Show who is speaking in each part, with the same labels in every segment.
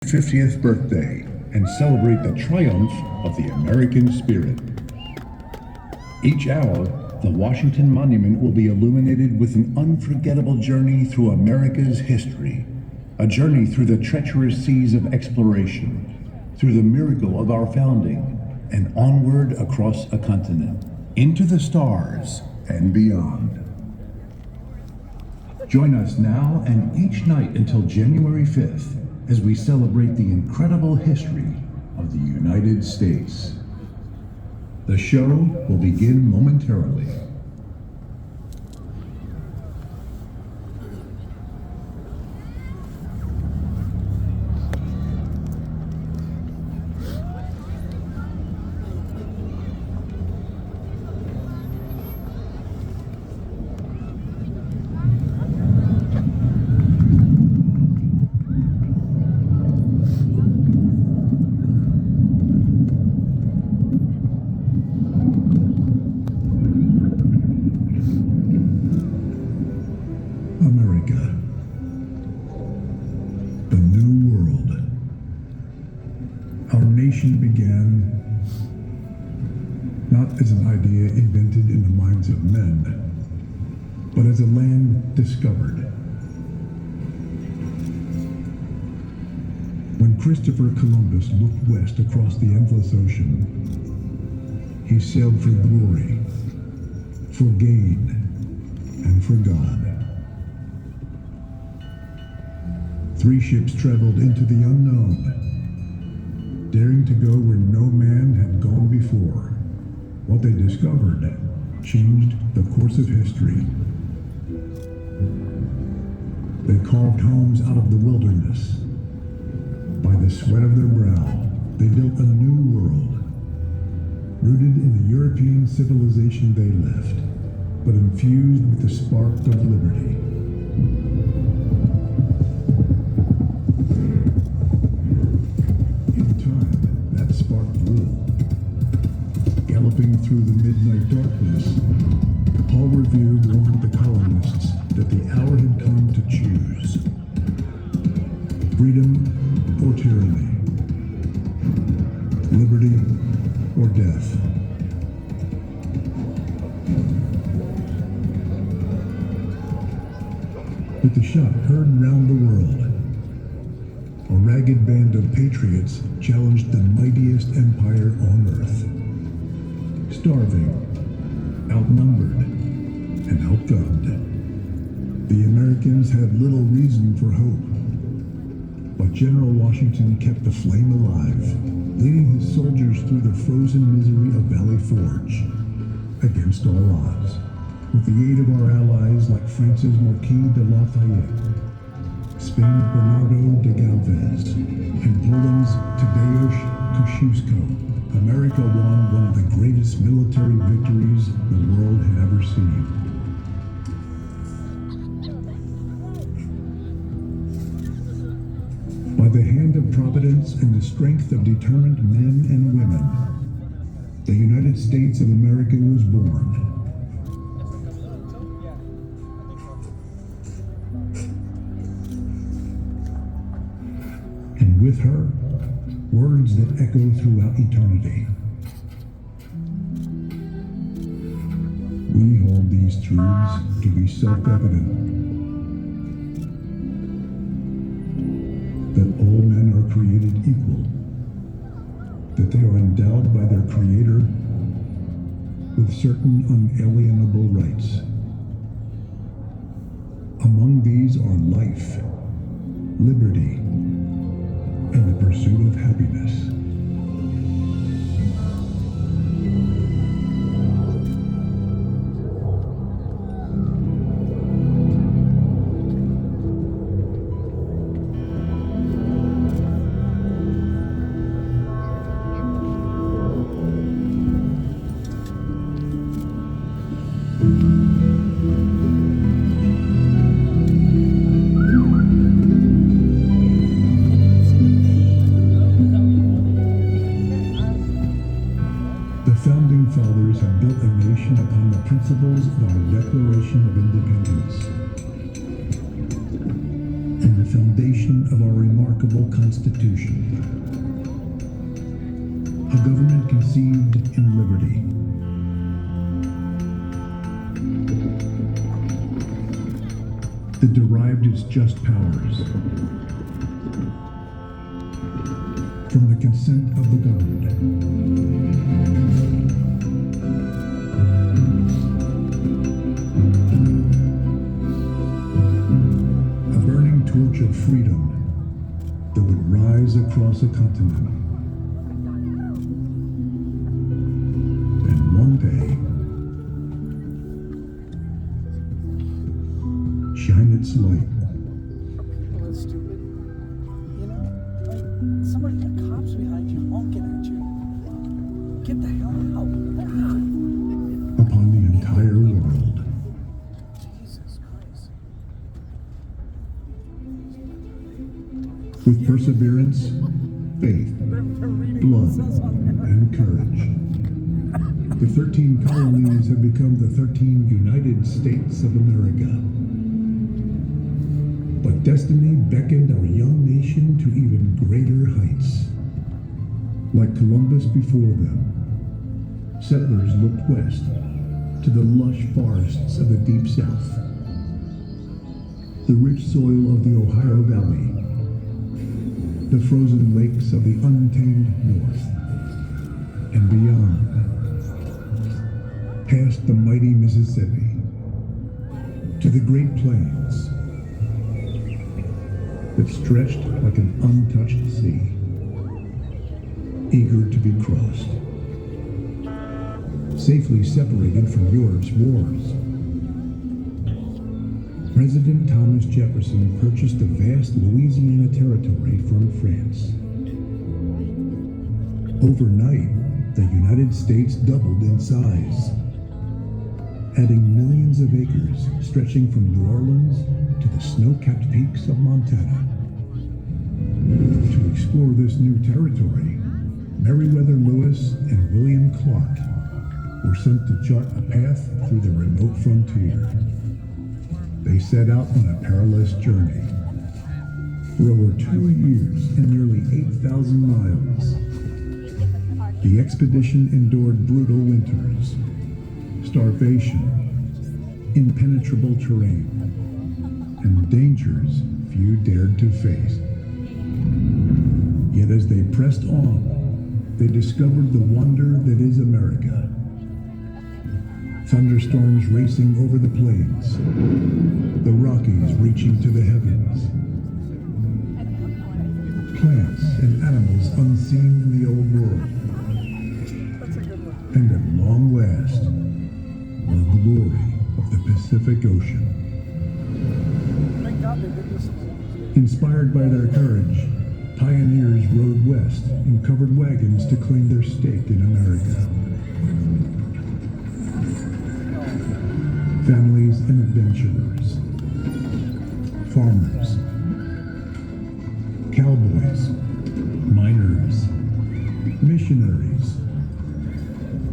Speaker 1: 50th birthday and celebrate the triumph of the American spirit. Each hour, the Washington Monument will be illuminated with an unforgettable journey through America's history, a journey through the treacherous seas of exploration, through the miracle of our founding, and onward across a continent, into the stars and beyond. Join us now and each night until January 5th as we celebrate the incredible history of the United States. The show will begin momentarily. America, the New World. Our nation began not as an idea invented in the minds of men, but as a land discovered. When Christopher Columbus looked west across the endless ocean, he sailed for glory, for gain, and for God. 3 ships traveled into the unknown, daring to go where no man had gone before. What they discovered changed the course of history. They carved homes out of the wilderness. By the sweat of their brow, they built a new world, rooted in the European civilization they left, but infused with the spark of liberty. Galloping through the midnight darkness, Paul Revere warned the colonists that the hour had come to choose freedom or tyranny, liberty or death. With the shot heard round the world, a ragged band of patriots challenged the mightiest empire on earth. Starving, outnumbered, and outgunned, the Americans had little reason for hope. But General Washington kept the flame alive, leading his soldiers through the frozen misery of Valley Forge, against all odds, with the aid of our allies like France's Marquis de Lafayette, Spain's Bernardo de Galvez, and Poland's Tadeusz Kościuszko. America won one of the greatest military victories the world had ever seen. By the hand of Providence and the strength of determined men and women, the United States of America was born. And with her, words that echo throughout eternity. We hold these truths to be self-evident. That all men are created equal. That they are endowed by their Creator with certain unalienable rights. Among these are life, liberty, and the pursuit of happiness. Fathers have built a nation upon the principles of our Declaration of Independence and the foundation of of our remarkable Constitution. A government conceived in liberty. That derived its just powers from the consent of the governed. A burning torch of freedom that would rise across a continent. And one day, shine its light.
Speaker 2: People are stupid. You know? Like, somebody, the cops behind you honking at you. Get the hell out.
Speaker 1: Upon the entire world.
Speaker 2: Jesus Christ.
Speaker 1: With perseverance, faith, blood, and courage. The 13 colonies have become the 13 United States of America. But destiny beckoned our young nation to even greater heights. Like Columbus before them, settlers looked west to the lush forests of the Deep South, the rich soil of the Ohio Valley, the frozen lakes of the untamed North, and beyond, past the mighty Mississippi, to the Great Plains that stretched like an untouched sea, eager to be crossed, safely separated from Europe's wars. President Thomas Jefferson purchased the vast Louisiana Territory from France. Overnight, the United States doubled in size, adding millions of acres stretching from New Orleans to the snow-capped peaks of Montana. To explore this new territory, Meriwether Lewis and William Clark were sent to chart a path through the remote frontier. They set out on a perilous journey. For over 2 years and nearly 8,000 miles, the expedition endured brutal winters, starvation, impenetrable terrain, and dangers few dared to face. Yet as they pressed on, they discovered the wonder that is America. Thunderstorms racing over the plains, the Rockies reaching to the heavens, plants and animals unseen in the old world, and at long last, the glory of the Pacific Ocean.
Speaker 2: Thank God they did this.
Speaker 1: Inspired by their courage, pioneers rode west in covered wagons to claim their stake in America. Families and adventurers, farmers, cowboys, miners, missionaries,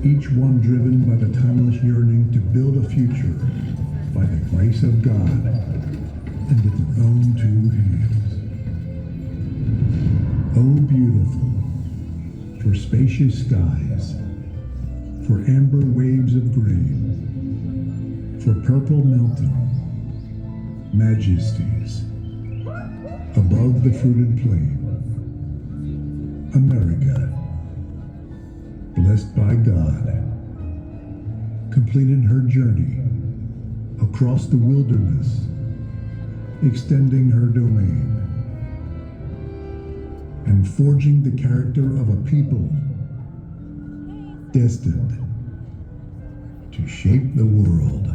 Speaker 1: each one driven by the timeless yearning to build a future by the grace of God and with their own two hands. Oh, beautiful, for spacious skies, for amber waves of grain, for purple mountain majesties, above the fruited plain, America, blessed by God, completed her journey across the wilderness, extending her domain, and forging the character of a people destined to shape the world.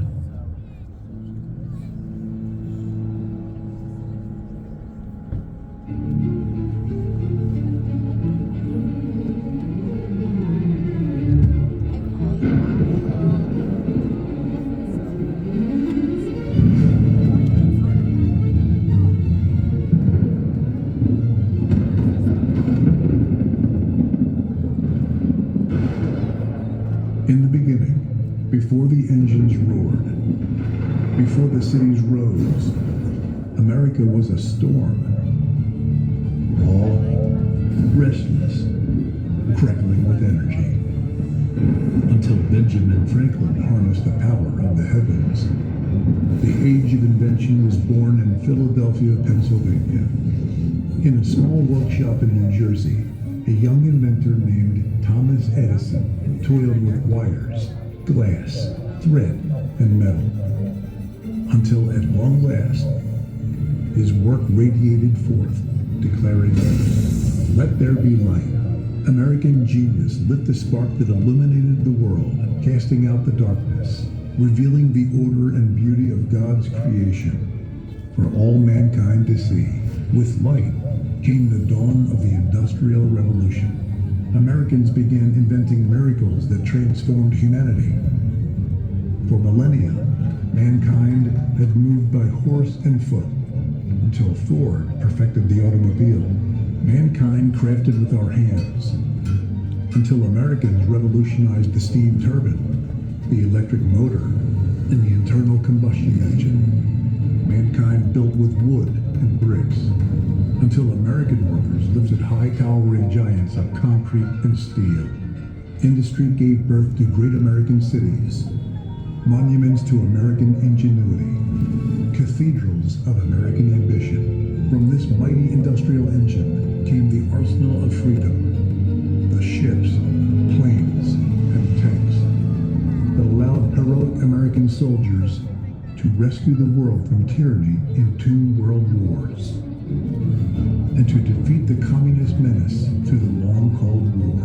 Speaker 1: In the beginning, before the engines roared, before the cities rose, America was a storm, Benjamin Franklin harnessed the power of the heavens. The age of invention was born in Philadelphia, Pennsylvania. In a small workshop in New Jersey, a young inventor named Thomas Edison toiled with wires, glass, thread, and metal, until at long last, his work radiated forth, declaring, "Let there be light." American genius lit the spark that illuminated the world, casting out the darkness, revealing the order and beauty of God's creation for all mankind to see. With light came the dawn of the Industrial Revolution. Americans began inventing miracles that transformed humanity. For millennia, mankind had moved by horse and foot until Ford perfected the automobile. Mankind crafted with our hands until Americans revolutionized the steam turbine, the electric motor, and the internal combustion engine. Mankind built with wood and bricks until American workers lifted high-towering giants of concrete and steel. Industry gave birth to great American cities, monuments to American ingenuity, cathedrals of American ambition. From this mighty industrial engine came the arsenal of freedom, the ships, planes, and tanks that allowed heroic American soldiers to rescue the world from tyranny in 2 world wars, and to defeat the communist menace through the long Cold War.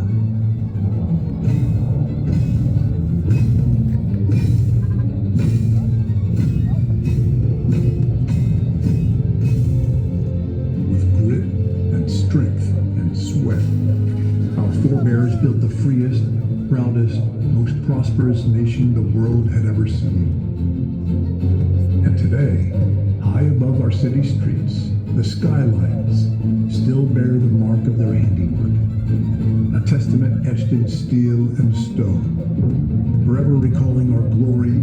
Speaker 1: With grit and strength and sweat, our forebears built the freest, proudest, most prosperous nation the world had ever seen. And today, high above our city streets, the skylines still bear the mark of their handiwork, a testament etched in steel and stone, forever recalling our glory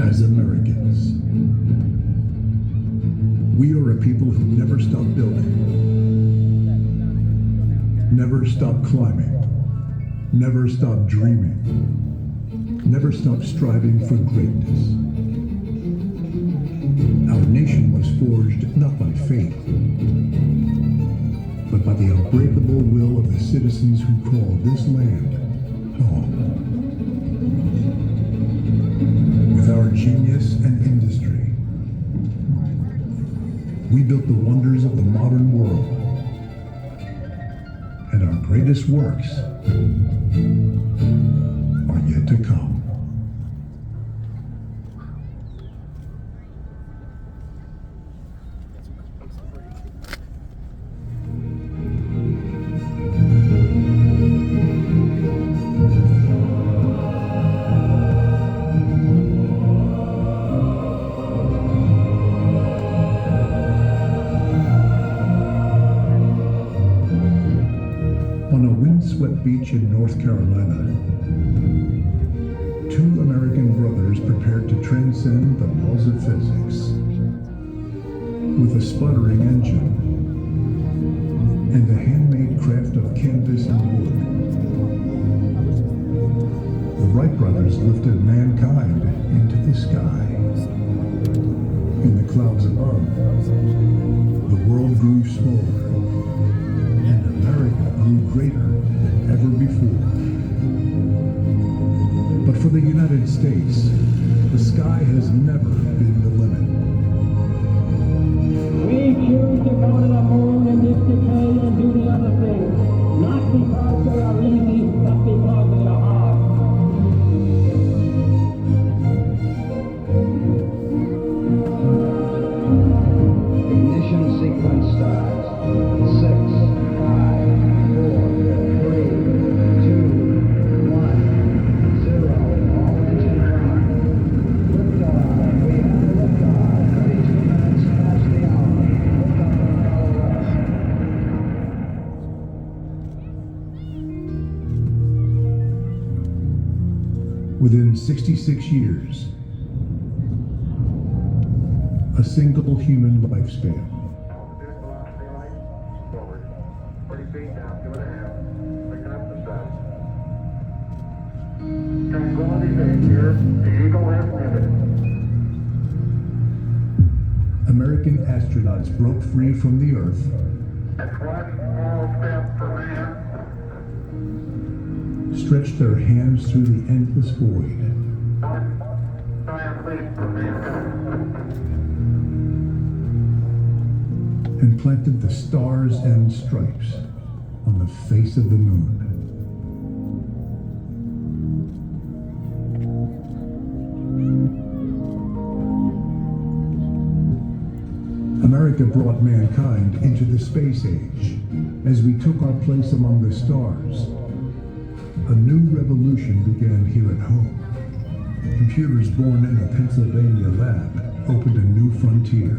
Speaker 1: as Americans. We are a people who never stop building, never stop climbing, never stop dreaming, never stop striving for greatness. Our nation was forged not by fate, but by the unbreakable will of the citizens who call this land home. With our genius and industry, we built the wonders of the modern world, and our greatest works are yet to come. On a windswept beach in North Carolina, 2 American brothers prepared to transcend the laws of physics. With a sputtering engine and the handmade craft of canvas and wood, the Wright brothers lifted mankind into the sky. In the clouds above, the world grew smaller, and America grew greater than ever before. But for the United States, the sky has never been the limit.
Speaker 3: We choose to go to the moon and this decay and do the other things, not because they are easy, but because they are hard.
Speaker 4: Ignition sequence starts. 6, 5, 4, 3, 2, 1, 0. All engine on. Liftoff. We have a liftoff. 32 minutes past the hour. Liftoff on Apollo 11.
Speaker 1: Within 66 years, a single human lifespan.
Speaker 5: Altitude velocity light, forward. 40 feet, down 2.5. Picking up the thrust. Tranquility Base here. The Eagle has landed.
Speaker 1: American astronauts broke free from the Earth
Speaker 5: That's one small step for man,
Speaker 1: stretched their hands through the endless void,
Speaker 5: one giant leap for mankind.
Speaker 1: and planted the stars and stripes on the face of the moon. America brought mankind into the space age as we took our place among the stars. A new revolution began here at home. Computers born in a Pennsylvania lab opened a new frontier.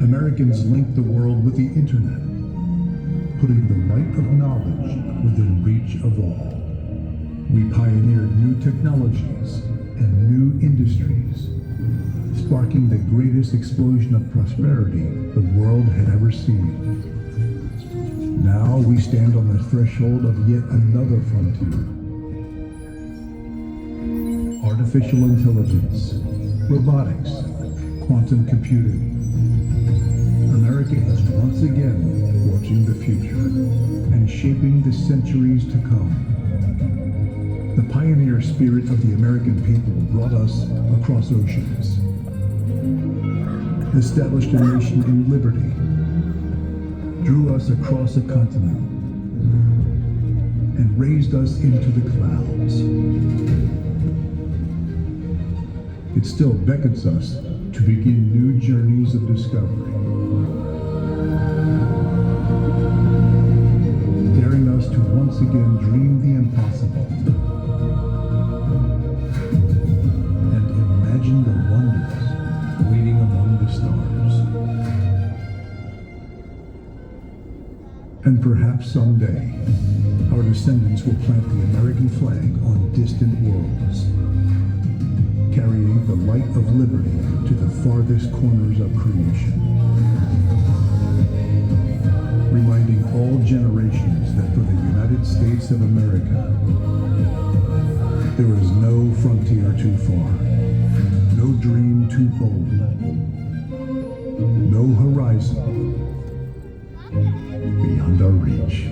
Speaker 1: Americans linked the world with the internet, putting the light of knowledge within reach of all. We pioneered new technologies and new industries, sparking the greatest explosion of prosperity the world had ever seen. Now we stand on the threshold of yet another frontier. Artificial intelligence, robotics, quantum computing. America is once again forging the future and shaping the centuries to come. The pioneer spirit of the American people brought us across oceans, established a nation in liberty, drew us across a continent, and raised us into the clouds. It still beckons us to begin new journeys of discovery, daring us to once again dream the impossible and imagine the wonders waiting among the stars. And perhaps someday, our descendants will plant the American flag on distant worlds, carrying the light of liberty to the farthest corners of creation, reminding all generations that for the United States of America, there is no frontier too far, no dream too bold, no horizon beyond our reach.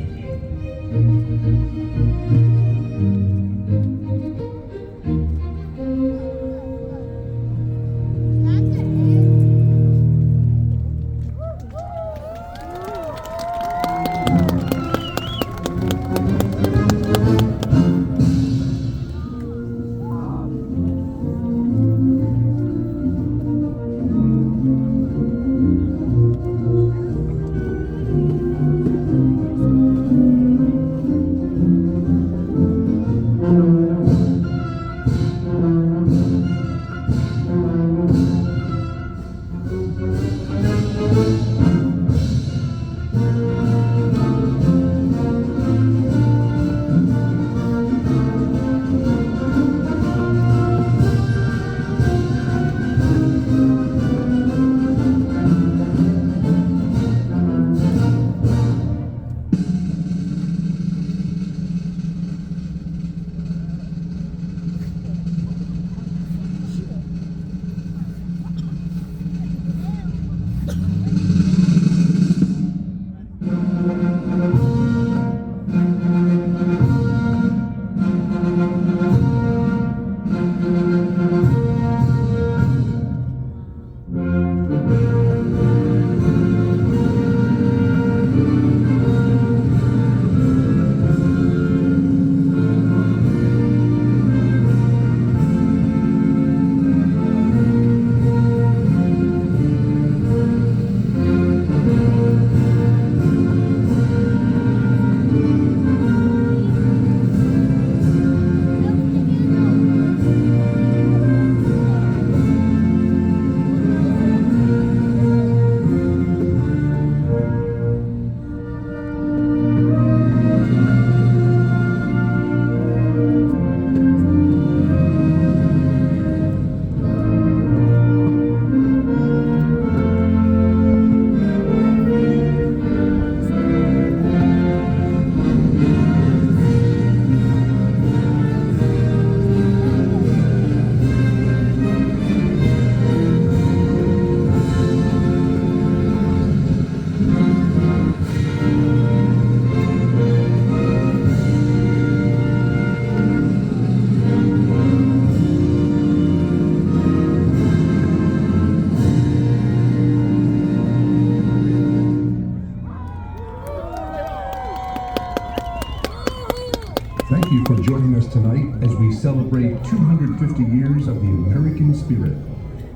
Speaker 1: Thank you for joining us tonight as we celebrate 250 years of the American spirit.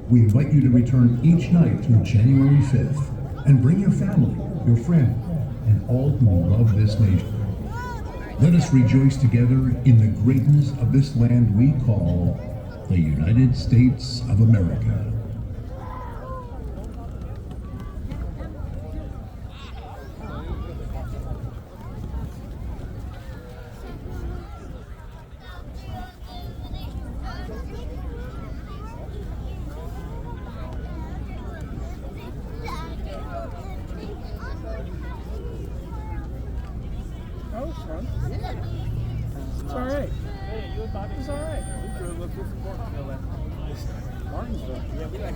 Speaker 1: We invite you to return each night through January 5th and bring your family, your friends, and all who love this nation. Let us rejoice together in the greatness of this land we call the United States of America.
Speaker 2: That was fun. It's all right. It's all right. We could have looked for Martinsville. Yeah, we like